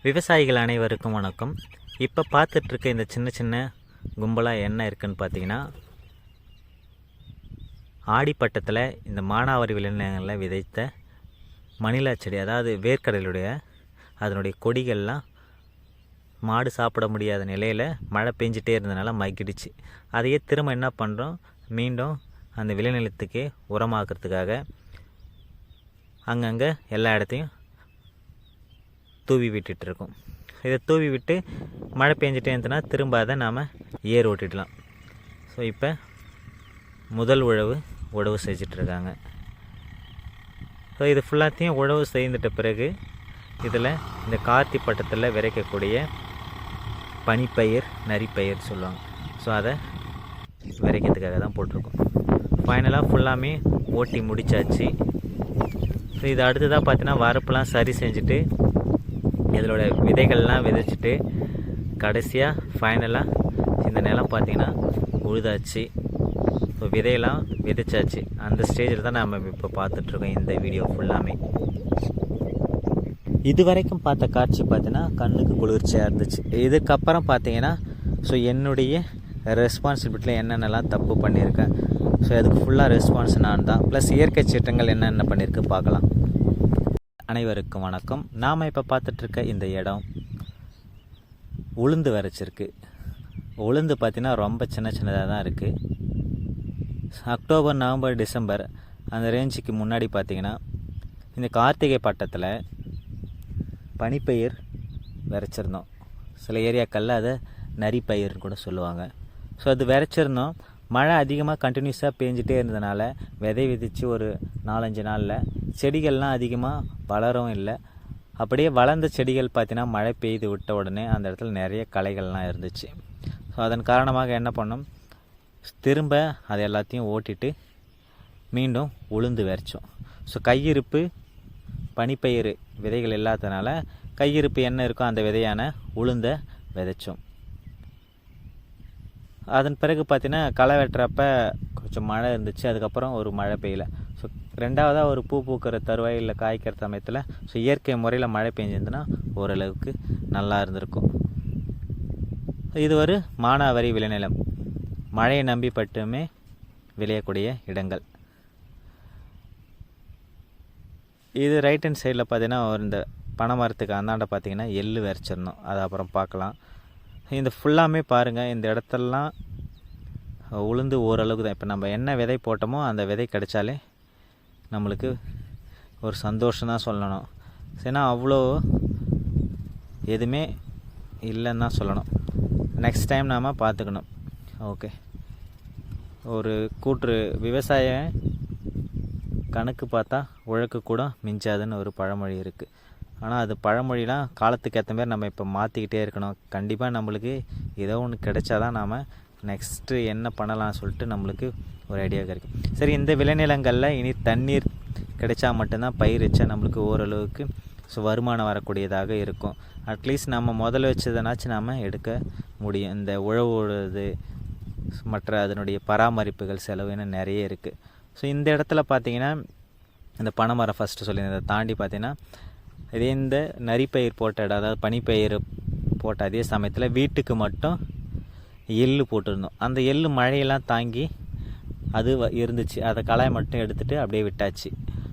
விவசாயிகள் அனைவருக்கும் வணக்கம். இப்போ பார்த்துட்ருக்க இந்த சின்ன சின்ன கும்பலாக என்ன இருக்குதுன்னு பார்த்தீங்கன்னா, ஆடிப்பட்டத்தில் இந்த மானாவாரி விளைநிலங்களில் விதைத்த மணிலா செடி, அதாவது வேர்க்கடலுடைய அதனுடைய கொடிகள்லாம் மாடு சாப்பிட முடியாத நிலையில் மழை பெஞ்சிட்டே இருந்ததுனால மக்கிடுச்சு. அதையே திரும்ப என்ன பண்ணுறோம், மீண்டும் அந்த விளைநிலத்துக்கே உரமாக்குறதுக்காக அங்கங்கே எல்லா இடத்தையும் தூவி விட்டுட்ருக்கோம். இதை தூவி விட்டு மழை பெஞ்சிட்டே இருந்ததுன்னா திரும்ப அதை நாம் ஏர் ஓட்டிடலாம். ஸோ இப்போ முதல் உழவு செஞ்சிட்ருக்காங்க. ஸோ இது ஃபுல்லாத்தையும் உழவு செய்துட்ட பிறகு இதில் இந்த கார்த்தி பட்டத்தில் விதைக்கக்கூடிய பனிப்பயிர், நரிப்பயிர் சொல்லுவாங்க. ஸோ அதை விதைக்கிறதுக்காக தான் போட்டிருக்கோம். ஃபைனலாக ஃபுல்லாமே ஓட்டி முடித்தாச்சு. ஸோ இது அடுத்ததாக பார்த்தீங்கன்னா வரப்புலாம் சரி செஞ்சுட்டு இதோட விதைகள்லாம் விதைச்சிட்டு கடைசியாக ஃபைனலாக இந்த நிலம் பார்த்திங்கன்னா உழுதாச்சு. ஸோ விதையெல்லாம் விதைச்சாச்சு. அந்த ஸ்டேஜில் தான் நம்ம இப்போ பார்த்துட்ருக்கோம். இந்த வீடியோ ஃபுல்லாமே இது வரைக்கும் பார்த்த காட்சி பார்த்தீங்கன்னா கண்ணுக்கு குளிர்ச்சியாக இருந்துச்சு. இதுக்கப்புறம் பார்த்தீங்கன்னா ஸோ என்னுடைய ரெஸ்பான்சிபிலிட்டியில் என்னென்னலாம் தப்பு பண்ணியிருக்கேன், ஸோ அதுக்கு ஃபுல்லாக ரெஸ்பான்ஸ் நான் தான். ப்ளஸ் இயற்கை சீற்றங்கள் என்னென்ன பண்ணியிருக்கு பார்க்கலாம். அனைவருக்கும் வணக்கம். நாம் இப்போ பார்த்துட்ருக்க இந்த இடம் உளுந்து விதைச்சிருக்கு. உளுந்து பார்த்திங்கன்னா ரொம்ப சின்னதாக தான் இருக்குது. அக்டோபர், நவம்பர், டிசம்பர் அந்த ரேஞ்சுக்கு முன்னாடி பார்த்திங்கன்னா இந்த கார்த்திகை பட்டத்தில் பனிப்பயிர் விதைச்சிருந்தோம். சில ஏரியாக்களில் அதை நரிப்பயிர்னு கூட சொல்லுவாங்க. ஸோ அது விதைச்சிருந்தோம். மழை அதிகமாக கண்டினியூஸாக பேஞ்சிட்டே இருந்ததுனால விதை விதித்து ஒரு 4-5 நாளில் செடிகள்லாம் அதிகமாக வளரவும் இல்லை. அப்படியே வளர்ந்த செடிகள் பார்த்திங்கன்னா மழை பெய்து விட்ட உடனே அந்த இடத்துல நிறைய களைகள்லாம் இருந்துச்சு. ஸோ அதன் காரணமாக என்ன பண்ணோம், திரும்ப அதை எல்லாத்தையும் ஓட்டிட்டு மீண்டும் உளுந்து விதைச்சோம். ஸோ கையிருப்பு பனிப்பயிர் விதைகள் இல்லாததுனால கையிருப்பு என்ன இருக்கோ அந்த விதையான உளுந்தை விதைச்சோம். அதன் பிறகு பார்த்தீங்கன்னா களை வெட்டுறப்ப கொஞ்சம் மழை இருந்துச்சு. அதுக்கப்புறம் ஒரு மழை பெய்யல. ஸோ ரெண்டாவதாக ஒரு பூ பூக்கிற தருவாயில் காய்க்கிற சமயத்தில் ஸோ இயற்கை முறையில் மழை பெஞ்சிருந்துன்னா ஓரளவுக்கு நல்லா இருந்திருக்கும். இது ஒரு மானாவாரி விளைநிலம், மழையை நம்பி மட்டுமே விளையக்கூடிய இடங்கள். இது ரைட் ஹேண்ட் சைடில் பார்த்தீங்கன்னா ஒரு இந்த பனை மரத்துக்கு அந்தாண்ட பார்த்தீங்கன்னா எள்ளு விதைச்சிருந்தோம். அதை அப்புறம் பார்க்கலாம். இந்த ஃபுல்லாமே பாருங்கள், இந்த இடத்தெல்லாம் உளுந்து ஓரளவுக்கு தான். இப்போ நம்ம என்ன விதை போட்டோமோ அந்த விதை கிடைச்சாலே நம்மளுக்கு ஒரு சந்தோஷம் தான் சொல்லணும். ஏன்னா அவ்வளோ எதுவுமே இல்லைன்னு தான் சொல்லணும். நெக்ஸ்ட் டைம் நாம் பார்த்துக்கணும். ஓகே, ஒரு கூற்று, விவசாய கணக்கு பார்த்தா உழக்கு கூட மிஞ்சாதுன்னு ஒரு பழமொழி இருக்குது. ஆனால் அது பழமொழிலாம் காலத்துக்கு ஏற்ற மாதிரி நம்ம இப்போ மாற்றிக்கிட்டே இருக்கணும். கண்டிப்பாக நம்மளுக்கு ஏதோ ஒன்று கிடைச்சாதான் நாம் நெக்ஸ்ட்டு என்ன பண்ணலாம்னு சொல்லிட்டு நம்மளுக்கு ஒரு ஐடியா கிடைக்கும். சரி, இந்த விளைநிலங்களில் இனி தண்ணீர் கிடைச்சா மட்டும்தான் பயிர் வச்சா நம்மளுக்கு ஓரளவுக்கு ஸோ வருமானம் வரக்கூடியதாக இருக்கும். அட்லீஸ்ட் நம்ம முதல்ல வச்சதுனாச்சும் நாம் எடுக்க முடியும். இந்த உழவுறது மற்ற அதனுடைய பராமரிப்புகள் செலவுன்னு நிறைய இருக்குது. ஸோ இந்த இடத்துல பார்த்திங்கன்னா இந்த பனைமரம் ஃபஸ்ட்டு சொல்லியிருந்ததை தாண்டி பார்த்திங்கன்னா இதே இந்த நரிப்பயிர் போட்ட இடம், அதாவது பனிப்பயிர் போட்ட அதே சமயத்தில் வீட்டுக்கு மட்டும் எள்ளு போட்டிருந்தோம். அந்த எள்ளு மழையெல்லாம் தாங்கி அது இருந்துச்சு. அதை களையை மட்டும் எடுத்துகிட்டு அப்படியே விட்டாச்சு.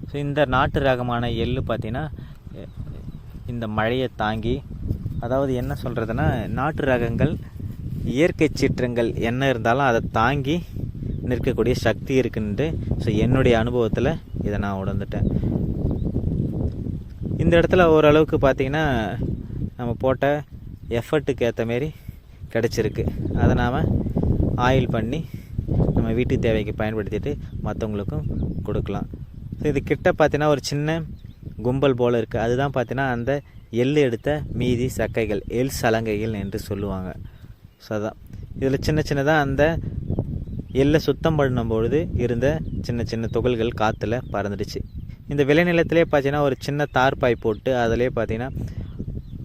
ஸோ இந்த நாட்டு ரகமான எள்ளு பார்த்திங்கன்னா இந்த மழையை தாங்கி, அதாவது என்ன சொல்கிறதுனா, நாட்டு ரகங்கள் இயற்கை சீற்றங்கள் என்ன இருந்தாலும் அதை தாங்கி நிற்கக்கூடிய சக்தி இருக்குன்ட்டு ஸோ என்னுடைய அனுபவத்தில் இதை நான் உணர்ந்துட்டேன். இந்த இடத்துல ஓரளவுக்கு பார்த்திங்கன்னா நம்ம போட்ட எஃபர்ட்டுக்கு ஏற்ற மாரி கிடச்சிருக்கு. அதை நாம் ஆயில் பண்ணி நம்ம வீட்டு தேவைக்கு பயன்படுத்திட்டு மற்றவங்களுக்கும் கொடுக்கலாம். ஸோ இது கிட்ட பார்த்திங்கன்னா ஒரு சின்ன கும்பல் போல் இருக்குது. அதுதான் பார்த்திங்கன்னா அந்த எள்ளு எடுத்த மீதி சக்கைகள், எள் சலங்கைகள் என்று சொல்லுவாங்க. ஸோ அதான் இதில் சின்னதாக அந்த எள்ளை சுத்தம் பண்ணும்பொழுது இருந்த சின்ன துகள்கள் காற்றுல பறந்துடுச்சு. இந்த விளைநிலத்திலே பார்த்தீங்கன்னா ஒரு சின்ன தார்பாய் போட்டு அதிலே பார்த்தீங்கன்னா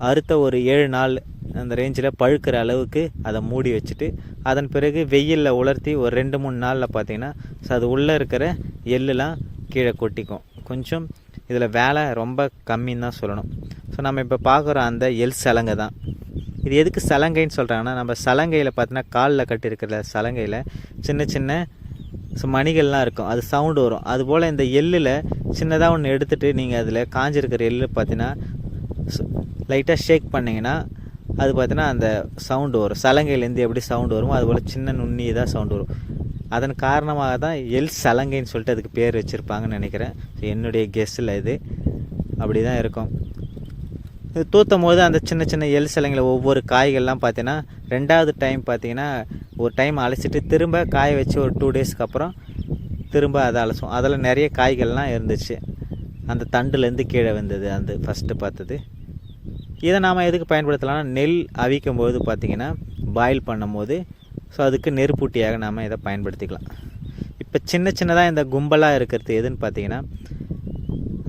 அறுத்த ஒரு 7 நாள் அந்த ரேஞ்சில் பழுக்கிற அளவுக்கு அதை மூடி வச்சுட்டு அதன் பிறகு வெயிலில் உலர்த்தி ஒரு 2-3 நாளில் பார்த்திங்கன்னா அது உள்ளே இருக்கிற எள்ளுலாம் கீழே கொட்டிக்கும். கொஞ்சம் இதில் வேலை ரொம்ப கம்மின்னு தான் சொல்லணும். ஸோ நம்ம இப்போ பார்க்குற அந்த எல் சலங்கை தான். இது எதுக்கு சலங்கைன்னு சொல்கிறாங்கன்னா, நம்ம சலங்கையில் பார்த்தீங்கன்னா காலில் கட்டியிருக்கிற சலங்கையில் சின்ன சின்ன மணிகள்லாம் இருக்கும், அது சவுண்டு வரும். அதுபோல் இந்த எள்ளில் சின்னதாக ஒன்று எடுத்துகிட்டு நீங்கள் அதில் காஞ்சிருக்கிற எள்ளு பார்த்தீங்கன்னா லைட்டாக ஷேக் பண்ணிங்கன்னா அது பார்த்தீங்கன்னா அந்த சவுண்டு வரும். சலங்கையிலேருந்து எப்படி சவுண்டு வருமோ அதுபோல் சின்ன நுண்ணியதாக சவுண்டு வரும். அதன் காரணமாக தான் எல் சலங்கைன்னு சொல்லிட்டு அதுக்கு பேர் வச்சுருப்பாங்கன்னு நினைக்கிறேன். என்னுடைய கெஸ்ஸில் இது அப்படி தான் இருக்கும். இது தூற்றும் போது அந்த சின்ன சின்ன எல் சலங்கையில் ஒவ்வொரு காய்கள்லாம் பார்த்தீங்கன்னா 2வது டைம் பார்த்தீங்கன்னா ஒரு டைம் அலசிட்டு திரும்ப காய வச்சு ஒரு 2 டேஸ்க்கு அப்புறம் திரும்ப அதை அலசும். அதில் நிறைய காய்கள்லாம் இருந்துச்சு, அந்த தண்டுலேருந்து கீழே வந்தது அந்த ஃபஸ்ட்டு பார்த்தது. இதை நாம் எதுக்கு பயன்படுத்தலாம்னா, நெல் அவிக்கும் போது பார்த்திங்கன்னா பாயில் பண்ணும்போது ஸோ அதுக்கு நெருப்பூட்டியாக நாம் இதை பயன்படுத்திக்கலாம். இப்போ சின்ன சின்னதாக இந்த கும்பலாக இருக்கிறது எதுன்னு பார்த்தீங்கன்னா,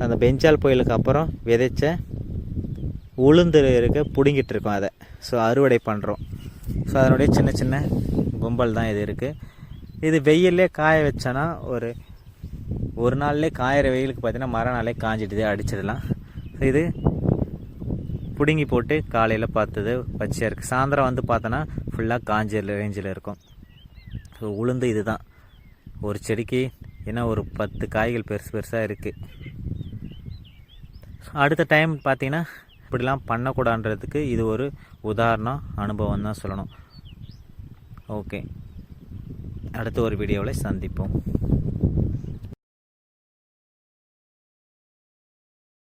அந்த பெஞ்சால் புயலுக்கு அப்புறம் விதைச்ச உளுந்து இருக்க பிடுங்கிட்டு இருக்கோம் அதை. ஸோ அறுவடை பண்ணுறோம். ஸோ அதனுடைய சின்ன சின்ன கும்பல் தான் இது இருக்குது. இது வெயிலே காய வச்சோன்னா ஒரு நாள்லேயே காயிற வெயிலுக்கு பார்த்தீங்கன்னா மறுநாளே காஞ்சிடுது, அடிச்சிடலாம். ஸோ இது பிடுங்கி போட்டு காலையில் பார்த்தது பச்சையாக இருக்குது. சாயந்தரம் வந்து பார்த்தோன்னா ஃபுல்லாக காஞ்ச ரேஞ்சில் இருக்கும். ஸோ உளுந்து இது தான் ஒரு செடிக்கு ஏன்னா ஒரு 10 காய்கள் பெருசு பெருசாக இருக்குது. அடுத்த டைம் பார்த்திங்கன்னா இப்படிலாம் பண்ணக்கூடாதுன்றதுக்கு இது ஒரு உதாரணம், அனுபவம் தான் சொல்லணும். ஓகே, அடுத்த ஒரு வீடியோவில் சந்திப்போம்.